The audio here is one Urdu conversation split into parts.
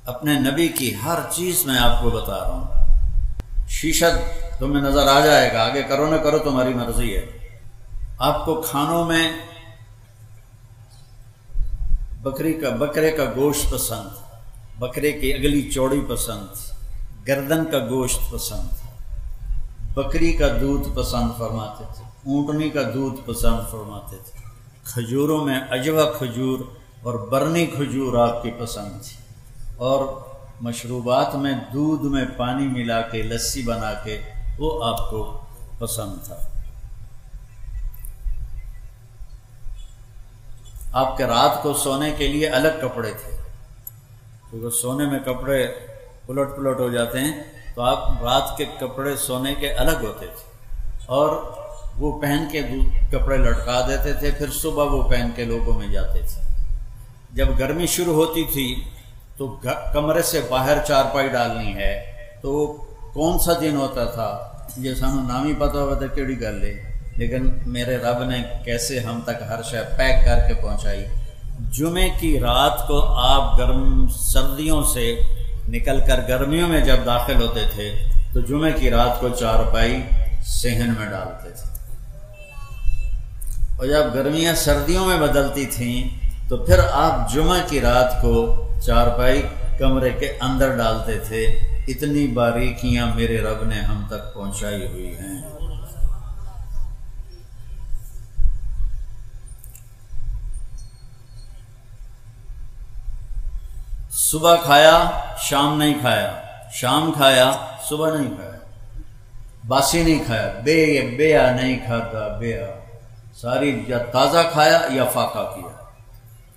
اپنے نبی کی ہر چیز میں آپ کو بتا رہا ہوں۔ شیشہ تمہیں نظر آ جائے گا، آگے کرو نہ کرو تمہاری مرضی ہے۔ آپ کو کھانوں میں بکرے کا گوشت پسند، بکرے کی اگلی چوڑی پسند، گردن کا گوشت پسند، بکری کا دودھ پسند فرماتے تھے، اونٹنی کا دودھ پسند فرماتے تھے، کھجوروں میں اجوا کھجور اور برنی کھجور آپ کی پسند تھی، اور مشروبات میں دودھ میں پانی ملا کے لسی بنا کے وہ آپ کو پسند تھا۔ آپ کے رات کو سونے کے لیے الگ کپڑے تھے، کیونکہ سونے میں کپڑے پلٹ ہو جاتے ہیں، تو آپ رات کے کپڑے سونے کے الگ ہوتے تھے، اور وہ پہن کے کپڑے لٹکا دیتے تھے، پھر صبح وہ پہن کے لوگوں میں جاتے تھے۔ جب گرمی شروع ہوتی تھی تو کمرے سے باہر چارپائی ڈالنی ہے، تو کون سا دن ہوتا تھا یہ سانو نام ہی پتہ ہوتا کیڑی گل ہے، لیکن میرے رب نے کیسے ہم تک ہر شے پیک کر کے پہنچائی۔ جمعے کی رات کو آپ سردیوں سے نکل کر گرمیوں میں جب داخل ہوتے تھے تو جمعے کی رات کو چارپائی صحن میں ڈالتے تھے، اور جب گرمیاں سردیوں میں بدلتی تھیں تو پھر آپ جمعہ کی رات کو چارپائی کمرے کے اندر ڈالتے تھے۔ اتنی باریکیاں میرے رب نے ہم تک پہنچائی ہوئی ہیں۔ صبح کھایا شام نہیں کھایا، شام کھایا صبح نہیں کھایا، باسی نہیں کھایا، بیا نہیں کھاتا، بیا ساری یا تازہ کھایا یا فاقہ کیا،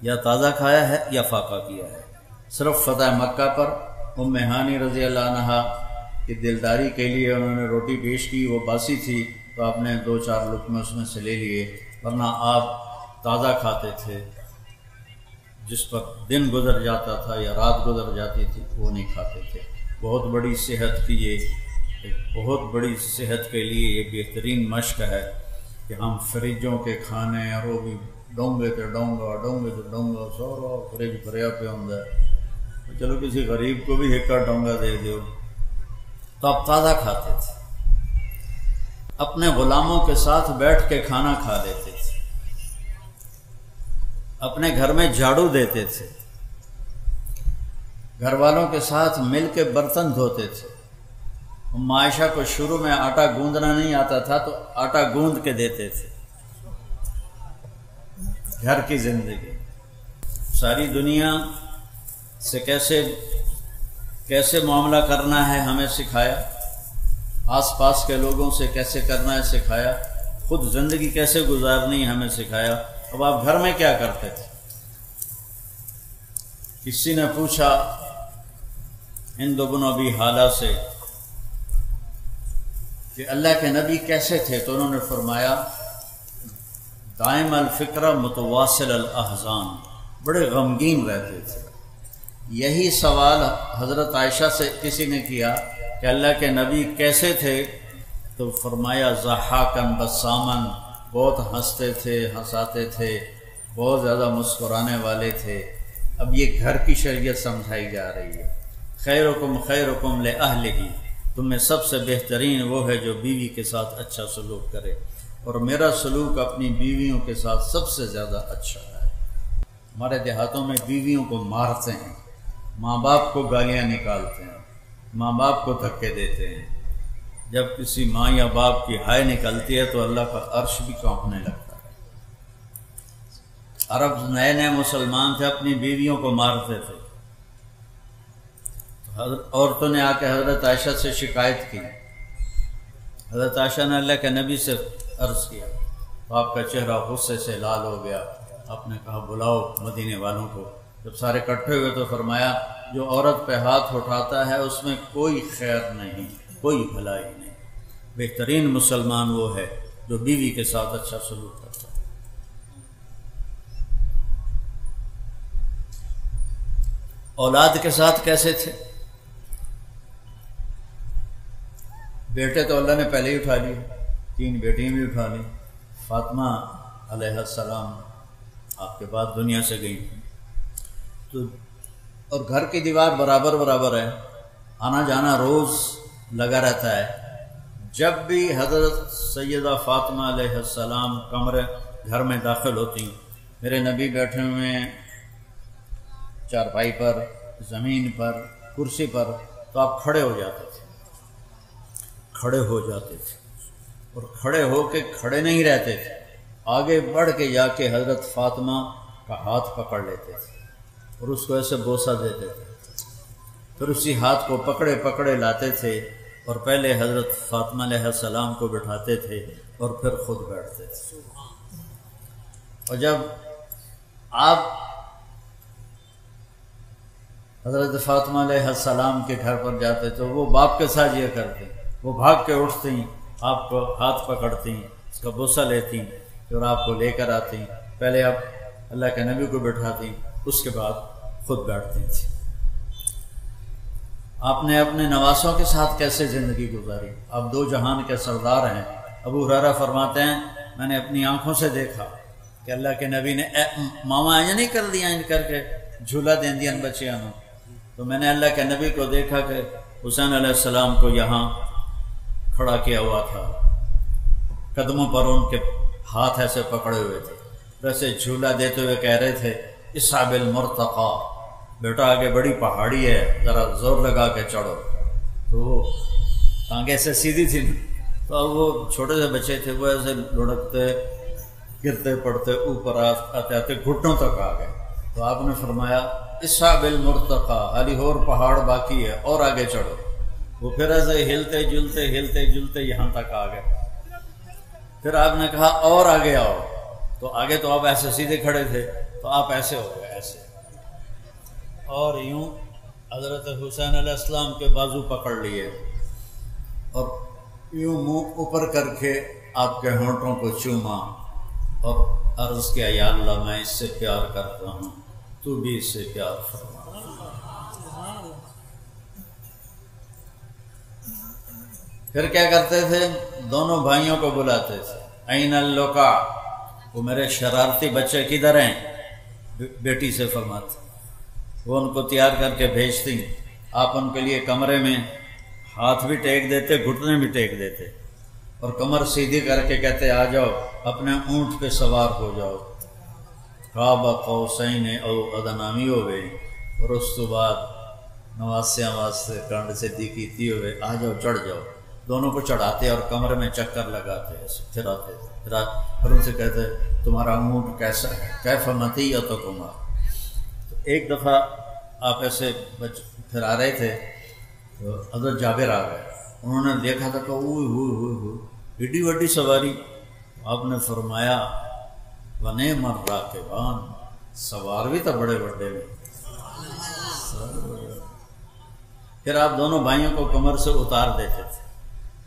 یا تازہ کھایا ہے یا فاقہ کیا ہے۔ صرف فتح مکہ پر ام ہانی رضی اللہ عنہا کی دلداری کے لیے انہوں نے روٹی پیش کی، وہ باسی تھی تو آپ نے 2-4 لقمے اس میں سے لے لیے، ورنہ آپ تازہ کھاتے تھے۔ جس پر دن گزر جاتا تھا یا رات گزر جاتی تھی وہ نہیں کھاتے تھے۔ بہت بڑی صحت کی بہت بڑی صحت کے لیے یہ بہترین مشق ہے کہ ہم فریجوں کے کھانے، اور وہ بھی ڈونگے تے ڈونگا سارا فریج بھریا پہ ہوتا ہے، چلو کسی غریب کو بھی ایک ڈونگا دے دیو، تو آپ تازہ کھاتے تھے۔ اپنے غلاموں کے ساتھ بیٹھ کے کھانا کھا لیتے تھے، اپنے گھر میں جھاڑو دیتے تھے، گھر والوں کے ساتھ مل کے برتن دھوتے تھے۔ عائشہ کو شروع میں آٹا گوندنا نہیں آتا تھا تو آٹا گوند کے دیتے تھے۔ گھر کی زندگی، ساری دنیا سے کیسے معاملہ کرنا ہے ہمیں سکھایا، آس پاس کے لوگوں سے کیسے کرنا ہے سکھایا، خود زندگی کیسے گزارنی ہمیں سکھایا۔ اب آپ گھر میں کیا کرتے تھے؟ کسی نے پوچھا ہند بن ابی حالہ سے کہ اللہ کے نبی کیسے تھے، تو انہوں نے فرمایا دائم الفکرہ متواصل الاحزان، بڑے غمگین رہتے تھے۔ یہی سوال حضرت عائشہ سے کسی نے کیا کہ اللہ کے نبی کیسے تھے، تو فرمایا ضحاکن بسامن، بہت ہنستے تھے، ہنساتے تھے، بہت زیادہ مسکرانے والے تھے۔ اب یہ گھر کی شریعت سمجھائی جا رہی ہے۔ خیرکم لأہلہ، تم میں سب سے بہترین وہ ہے جو بیوی کے ساتھ اچھا سلوک کرے، اور میرا سلوک اپنی بیویوں کے ساتھ سب سے زیادہ اچھا ہے۔ ہمارے دیہاتوں میں بیویوں کو مارتے ہیں، ماں باپ کو گالیاں نکالتے ہیں، ماں باپ کو دھکے دیتے ہیں۔ جب کسی ماں یا باپ کی ہائے نکلتی ہے تو اللہ کا عرش بھی کانپنے لگتا ہے۔ عرب نئے مسلمان تھے، اپنی بیویوں کو مارتے تھے۔ عورتوں نے آ کے حضرت عائشہ سے شکایت کی، حضرت عائشہ نے اللہ کے نبی سے عرض کیا تو آپ کا چہرہ غصے سے لال ہو گیا۔ آپ نے کہا بلاؤ مدینے والوں کو۔ جب سارے اکٹھے ہوئے تو فرمایا جو عورت پہ ہاتھ اٹھاتا ہے اس میں کوئی خیر نہیں، کوئی بھلائی نہیں۔ بہترین مسلمان وہ ہے جو بیوی کے ساتھ اچھا سلوک کرتا ہے۔ اولاد کے ساتھ کیسے تھے؟ بیٹے تو اللہ نے پہلے ہی اٹھا لیے، 3 بیٹیاں بھی اٹھا لی۔ فاطمہ علیہ السلام آپ کے بعد دنیا سے گئی، تو اور گھر کی دیوار برابر برابر ہے، آنا جانا روز لگا رہتا ہے۔ جب بھی حضرت سیدہ فاطمہ علیہ السلام کمرے گھر میں داخل ہوتی، میرے نبی بیٹھے ہوئے ہیں چارپائی پر، زمین پر، کرسی پر، تو آپ کھڑے ہو جاتے تھے، کھڑے ہو جاتے تھے، اور کھڑے ہو کے کھڑے نہیں رہتے تھے، آگے بڑھ کے جا کے حضرت فاطمہ کا ہاتھ پکڑ لیتے تھے اور اس کو ایسے بوسہ دیتے تھے، پھر اسی ہاتھ کو پکڑے پکڑے لاتے تھے اور پہلے حضرت فاطمہ علیہ السلام کو بٹھاتے تھے اور پھر خود بیٹھتے تھے۔ اور جب آپ حضرت فاطمہ علیہ السلام کے گھر پر جاتے تو وہ باپ کے ساتھ یہ کرتے، وہ بھاگ کے اٹھتی، آپ کو ہاتھ پکڑتی، اس کا بوسہ لیتی، پھر آپ کو لے کر آتی، پہلے آپ اللہ کے نبی کو بٹھاتی، اس کے بعد خود بیٹھتی تھی۔ آپ نے اپنے نواسوں کے ساتھ کیسے زندگی گزاری؟ آپ دو جہان کے سردار ہیں۔ ابو ہریرہ فرماتے ہیں میں نے اپنی آنکھوں سے دیکھا کہ اللہ کے نبی نے ماما یہ نہیں کر دیا ان کر کے جھولا دین دیا بچیاں نو، تو میں نے اللہ کے نبی کو دیکھا کہ حسین علیہ السلام کو یہاں کھڑا کیا ہوا تھا، قدموں پر ان کے ہاتھ ایسے پکڑے ہوئے تھے، ویسے جھولا دیتے ہوئے کہہ رہے تھے اصحاب المرتقی، بیٹا آگے بڑی پہاڑی ہے، ذرا زور لگا کے چڑھو۔ تو وہ ٹانگیں ایسے سیدھی تھی، تو اب وہ چھوٹے سے بچے تھے، وہ ایسے لڑکتے گرتے پڑتے اوپر آتے آتے گھٹنوں تک آ گئے۔ تو آپ نے فرمایا اصحاب المرتقی، حالی اور پہاڑ باقی ہے، اور آگے چڑھو۔ وہ پھر ایسے ہلتے جلتے یہاں تک آ گئے۔ پھر آپ نے کہا اور آگے آؤ، تو آگے تو آپ ایسے سیدھے کھڑے تھے، تو آپ ایسے ہو گئے ایسے، اور یوں حضرت حسین علیہ السلام کے بازو پکڑ لیے اور یوں منہ اوپر کر کے آپ کے ہونٹوں کو چوما اور عرض کیا یا اللہ میں اس سے پیار کرتا ہوں، تو بھی اس سے پیار فرما۔ پھر کیا کرتے تھے؟ دونوں بھائیوں کو بلاتے تھے، این اللقا، وہ میرے شرارتی بچے کدھر ہیں؟ بیٹی سے فرماتے، وہ ان کو تیار کر کے بھیجتی، آپ ان کے لیے کمرے میں ہاتھ بھی ٹیک دیتے، گھٹنے بھی ٹیک دیتے، اور کمر سیدھی کر کے کہتے آ جاؤ، اپنے اونٹ پہ سوار ہو جاؤ، قاب قوسین او ادنی ہوئے، اور اس کے بعد نواسیاں واسطے کانڈ سے دی کیتی ہوئے، آ جاؤ چڑھ جاؤ۔ دونوں کو چڑھاتے اور کمرے میں چکر لگاتے، پھر آتے، پھر ان سے کہتے تمہارا اونٹ کیسا ہے، کیف مطیتکما۔ ایک دفعہ آپ ایسے پھر آ رہے تھے تو حضرت جابر آ گئے، انہوں نے دیکھا تھا کہ اوہ ایڈی وڈی سواری۔ آپ نے فرمایا ونعم الراکبان، سوار بھی تو بڑے بڑے میں۔ پھر آپ دونوں بھائیوں کو کمر سے اتار دیتے تھے،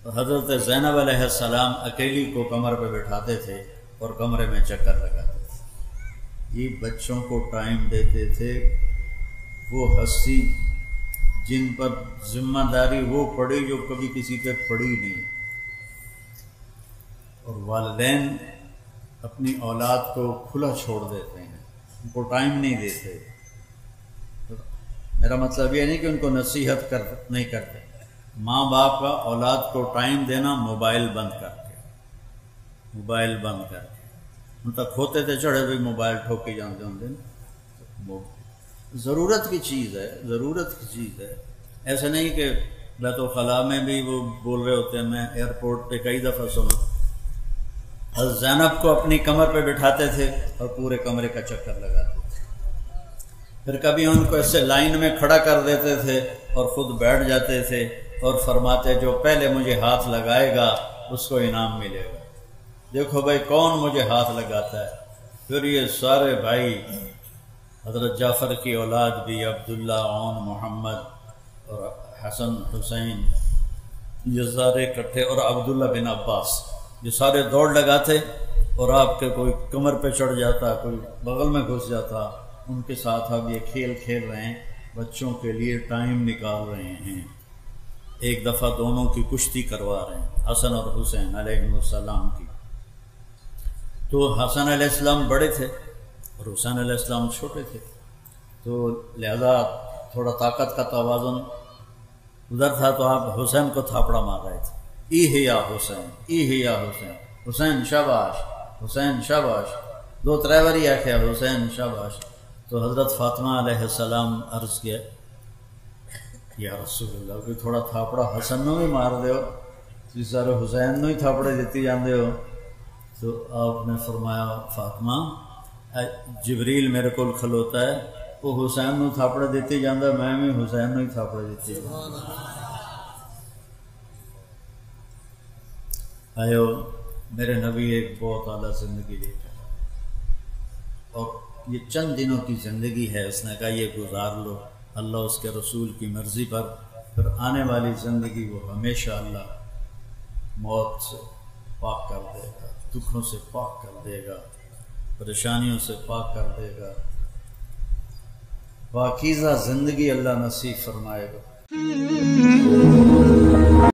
تو حضرت زینب علیہ السلام اکیلی کو کمر پہ بٹھاتے تھے اور کمرے میں چکر لگاتے تھے۔ یہ بچوں کو ٹائم دیتے تھے، وہ ہستی جن پر ذمہ داری وہ پڑی جو کبھی کسی پہ پڑی نہیں، اور والدین اپنی اولاد کو کھلا چھوڑ دیتے ہیں، ان کو ٹائم نہیں دیتے۔ میرا مطلب یہ نہیں کہ ان کو نصیحت نہیں کرتے، ماں باپ کا اولاد کو ٹائم دینا موبائل بند کر کے، موبائل بند کر کے، ان تک ہوتے تھے چڑھے بھی موبائل ٹھوکی جانتے ہوں، ضرورت کی چیز ہے، ضرورت کی چیز ہے۔ ایسے نہیں کہ بیت الخلاء میں بھی وہ بول رہے ہوتے ہیں، میں ایئرپورٹ پہ کئی دفعہ سنا، حضرت زینب کو اپنی کمر پہ بٹھاتے تھے اور پورے کمرے کا چکر لگاتے تھے، پھر کبھی ان کو ایسے لائن میں کھڑا کر دیتے تھے اور خود بیٹھ جاتے تھے اور فرماتے جو پہلے مجھے ہاتھ لگائے گا اس کو انعام ملے گا، دیکھو بھائی کون مجھے ہاتھ لگاتا ہے۔ پھر یہ سارے بھائی، حضرت جعفر کی اولاد بھی، عبداللہ، عون، محمد اور حسن حسین، یہ سارے اکٹھے، اور عبداللہ بن عباس، یہ سارے دوڑ لگاتے اور آپ کے کوئی کمر پہ چڑھ جاتا، کوئی بغل میں گھس جاتا، ان کے ساتھ اب یہ کھیل کھیل رہے ہیں، بچوں کے لیے ٹائم نکال رہے ہیں۔ ایک دفعہ دونوں کی کشتی کروا رہے ہیں، حسن اور حسین علیہ السلام کی۔ تو حسن علیہ السلام بڑے تھے اور حسین علیہ السلام چھوٹے تھے، تو لہذا تھوڑا طاقت کا توازن ادھر تھا تو آپ حسین کو تھاپڑا مار رہے تھے، ای ہے یا حسین، ای ہے یا حسین، حسین شاباش، حسین شاباش، دو ترے باری آخیا حسین شاباش۔ تو حضرت فاطمہ علیہ السلام عرض کیا یا رسول اللہ کوئی تھوڑا تھاپڑا حسن نو بھی مار دیو، تھی سارے حسین نو ہی تھاپڑے دیتی جاندے ہو۔ تو آپ نے فرمایا فاطمہ جبریل میرے کو کھلوتا ہے، وہ حسین نو تھاپڑے دیتی جاندہ، میں بھی حسین نو ہی تھاپڑے دیتی جاندہ۔ آئیو میرے نبی ایک بہت اعلیٰ زندگی لے کر، اور یہ چند دنوں کی زندگی ہے، اس نے کہا یہ گزار لو اللہ اس کے رسول کی مرضی پر، پھر آنے والی زندگی وہ ہمیشہ اللہ موت سے پاک کر دے گا، دکھوں سے پاک کر دے گا، پریشانیوں سے پاک کر دے گا، پاکیزہ زندگی اللہ نصیب فرمائے گا۔